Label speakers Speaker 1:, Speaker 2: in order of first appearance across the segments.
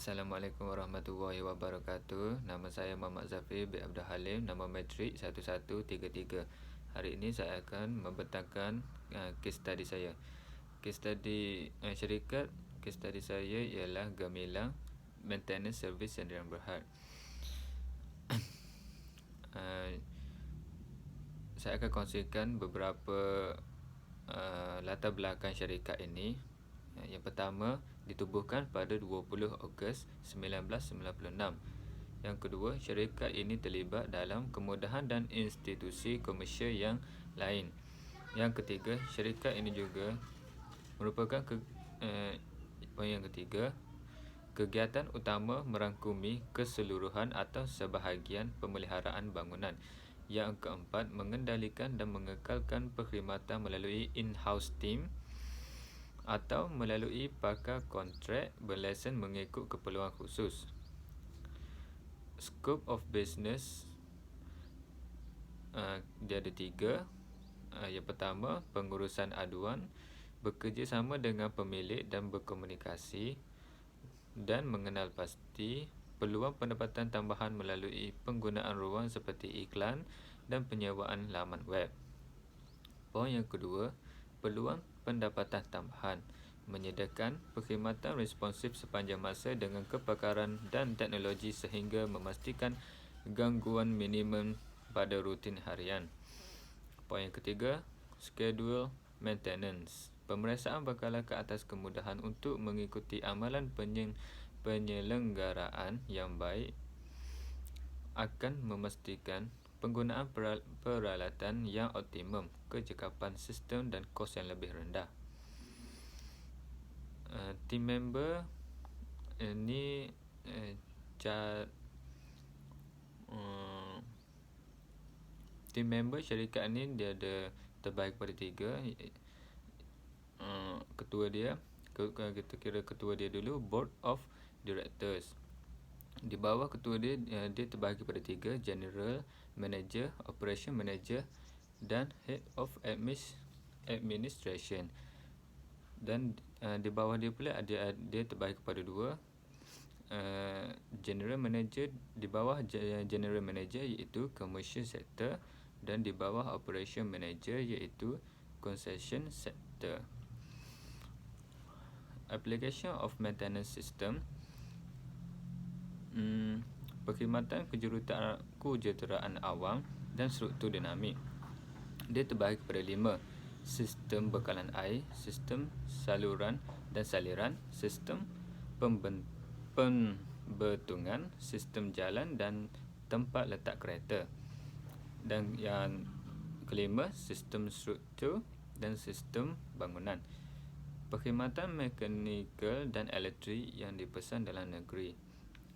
Speaker 1: Assalamualaikum warahmatullahi wabarakatuh. Nama saya Muhammad Zafir bin Abdul Halim, nama matrik 1133. Hari ini saya akan membentangkan kes study saya. Kes study syarikat, kes study saya ialah Gemilang Maintenance Service Sdn Bhd. Saya akan kongsikan beberapa latar belakang syarikat ini. Yang pertama, ditubuhkan pada 20 Ogos 1996. Yang kedua, syarikat ini terlibat dalam kemudahan dan institusi komersial yang lain. Yang ketiga, syarikat ini juga merupakan poin yang ketiga, kegiatan utama merangkumi keseluruhan atau sebahagian pemeliharaan bangunan. Yang keempat, mengendalikan dan mengekalkan perkhidmatan melalui in-house team atau melalui pakar kontrak berlesen mengikut keperluan khusus. Scope of business dia ada 3. Yang pertama, pengurusan aduan, bekerjasama dengan pemilik dan berkomunikasi dan mengenal pasti peluang pendapatan tambahan melalui penggunaan ruang seperti iklan dan penyewaan laman web. Poin yang kedua, peluang pendapatan tambahan, menyediakan perkhidmatan responsif sepanjang masa dengan kepakaran dan teknologi sehingga memastikan gangguan minimum pada rutin harian. Poin yang ketiga, schedule maintenance, pemeriksaan berkala ke atas kemudahan untuk mengikuti amalan penyelenggaraan yang baik akan memastikan penggunaan peralatan yang optimum, kecekapan sistem dan kos yang lebih rendah. Team member ini team member syarikat ni dia ada terbahagi pada 3. Ketua dia, kita kira ketua dia dulu, board of directors. Di bawah ketua dia, dia terbahagi pada 3, general manager, operation manager dan head of administration. Dan di bawah dia pula dia terbahagi kepada 2, general manager, di bawah general manager iaitu commercial sector, dan di bawah operation manager iaitu concession sector. Application of maintenance system, perkhidmatan kejuruteraan awam dan struktur dinamik. Dia terbahagi kepada 5, sistem bekalan air, sistem saluran dan saliran, sistem pembetungan, sistem jalan dan tempat letak kereta. Dan yang kelima, sistem struktur dan sistem bangunan. Perkhidmatan mekanikal dan elektrik yang dipesan dalam negeri.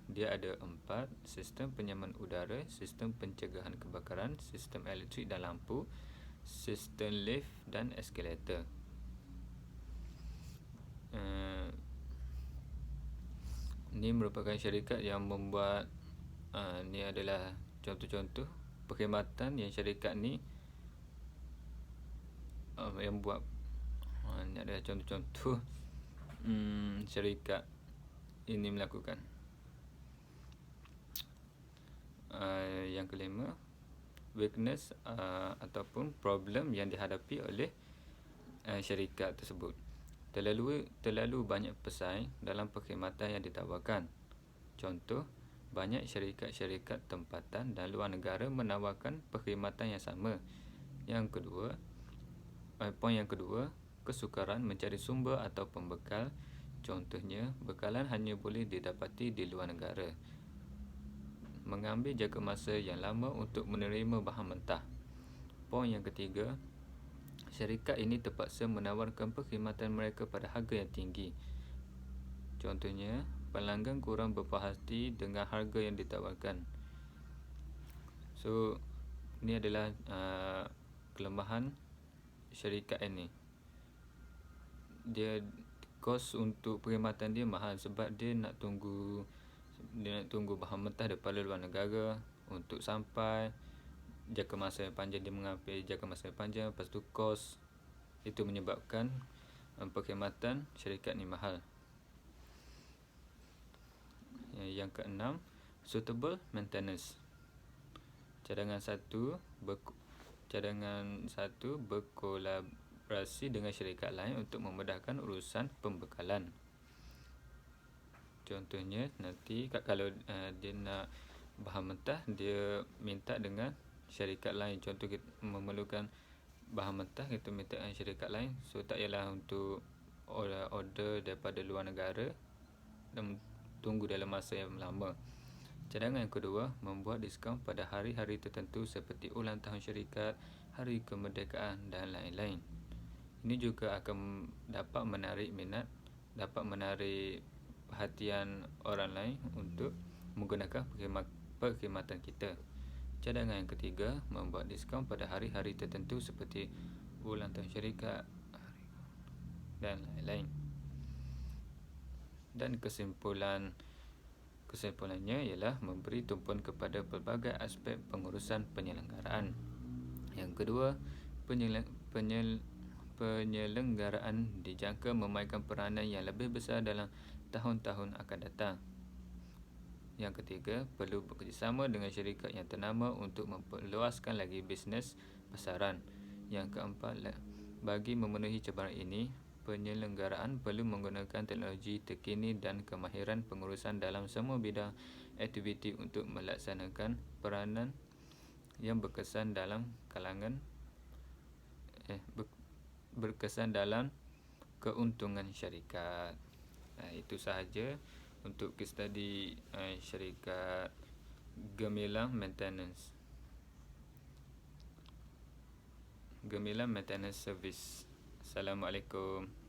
Speaker 1: Dia ada 4, sistem penyaman udara, sistem pencegahan kebakaran, sistem elektrik dan lampu, sistem lift dan eskalator. Ini merupakan syarikat yang membuat ni adalah contoh-contoh perkhidmatan yang syarikat ni yang buat. Ini adalah contoh-contoh syarikat ini melakukan. Yang kelima, weakness ataupun problem yang dihadapi oleh syarikat tersebut. Terlalu banyak pesaing dalam perkhidmatan yang ditawarkan. Contoh, banyak syarikat-syarikat tempatan dan luar negara menawarkan perkhidmatan yang sama. Poin yang kedua, kesukaran mencari sumber atau pembekal. Contohnya, bekalan hanya boleh didapati di luar negara. Mengambil jangka masa yang lama untuk menerima bahan mentah. Poin yang ketiga, syarikat ini terpaksa menawarkan perkhidmatan mereka pada harga yang tinggi. Contohnya, pelanggan kurang berpuas hati dengan harga yang ditawarkan. So, ini adalah kelemahan syarikat ini. Dia kos untuk perkhidmatan dia mahal sebab dia nak tunggu bahan mentah daripada luar negara untuk sampai. Jangka masa yang panjang, dia mengambil jangka masa yang panjang, lepas tu kos. Itu menyebabkan perkhidmatan syarikat ni mahal. yang keenam, suitable maintenance. Cadangan satu berkolaborasi dengan syarikat lain untuk memudahkan urusan pembekalan. Contohnya nanti kalau dia nak bahan mentah, dia minta dengan syarikat lain. Contoh kita memerlukan bahan mentah, kita minta dengan syarikat lain. So tak ialah untuk order daripada luar negara dan tunggu dalam masa yang lama. Cadangan yang kedua, membuat diskaun pada hari-hari tertentu seperti ulang tahun syarikat, hari kemerdekaan dan lain-lain. Ini juga akan dapat menarik minat, dapat menarik perhatian orang lain untuk menggunakan perkhidmatan kita. Cadangan yang ketiga, membuat diskaun pada hari-hari tertentu seperti ulang tahun syarikat dan lain-lain. Dan kesimpulannya ialah memberi tumpuan kepada pelbagai aspek pengurusan penyelenggaraan. Yang kedua, penyelenggaraan dijangka memainkan peranan yang lebih besar dalam tahun-tahun akan datang. Yang ketiga, perlu bekerjasama dengan syarikat yang ternama untuk memperluaskan lagi bisnes pasaran. Yang keempat, bagi memenuhi cabaran ini, penyelenggaraan perlu menggunakan teknologi terkini dan kemahiran pengurusan dalam semua bidang aktiviti untuk melaksanakan peranan yang berkesan dalam keuntungan syarikat. Itu sahaja untuk case study syarikat Gemilang Maintenance Service. Assalamualaikum.